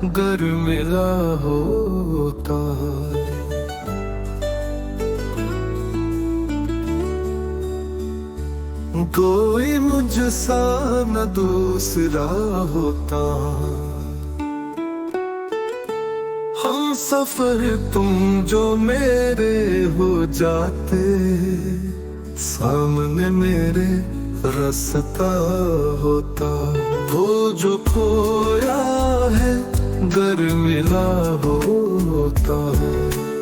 गर मिला होता। कोई मुझसा न दूसरा होता। हम सफर तुम जो मेरे हो जाते, सामने मेरे रास्ता होता। वो जो खोया है गर मिला होता।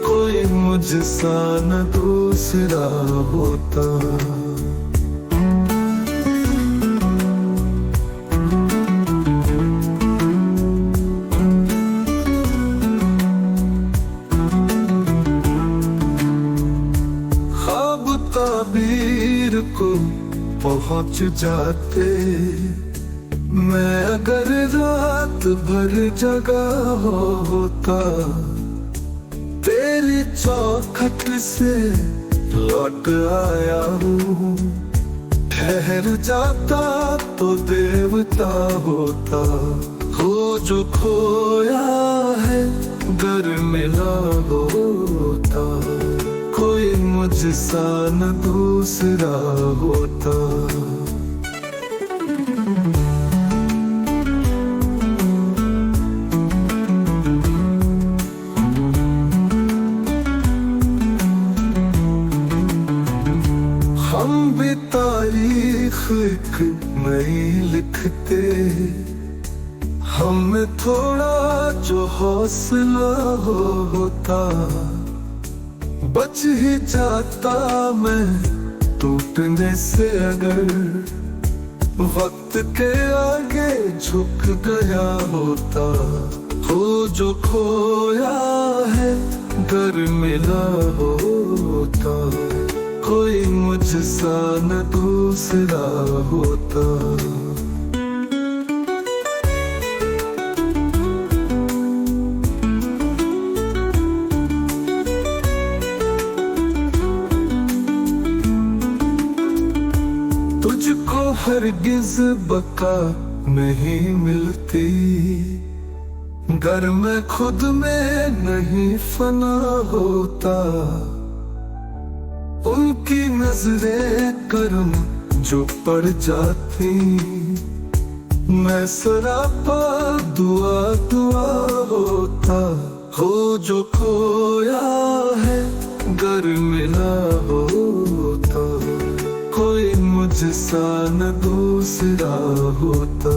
कोई मुझसा न दूसरा होता। ताबीर को पहुंच जाते, मैं अगर रात भर जगा होता। तेरी चौखट से लौट आया हूँ, ठहर जाता तो देवता होता। हो जो खोया है गर मिला होता। कोई मुझसा न दूसरा होता। हम भी तारीख एक नई लिखते, हमें थोड़ा जो हौसला होता। बच ही जाता मैं टूटने से अगर वक्त के आगे झुक गया होता। हो जो खोया है गर मिला होता। कोई मुझसा न दूसरा होता। तुझको हरगिज बका नहीं मिलती, गर मैं खुद में नहीं फना होता। उनकी नजरें करम जो पड़ जाती, मैं सरापा दुआ दुआ होता। हो जो खोया है गर मिला होता। कोई मुझसा न दूसरा होता।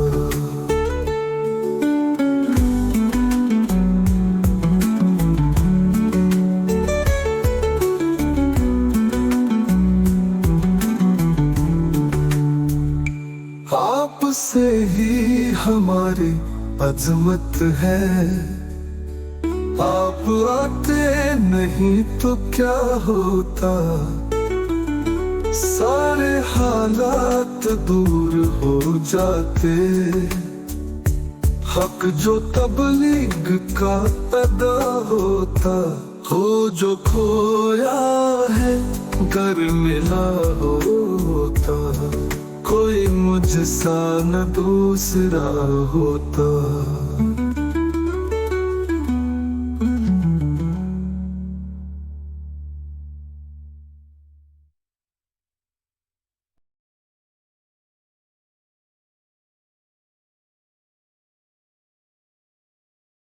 आपसे ही हमारी अजमत है। आप आते नहीं तो क्या होता। सारे हालात दूर हो जाते। हक जो तबलीग का पैदा होता। हो जो खोया है गर मिला होता। कोई मुझसा न दूसरा होता।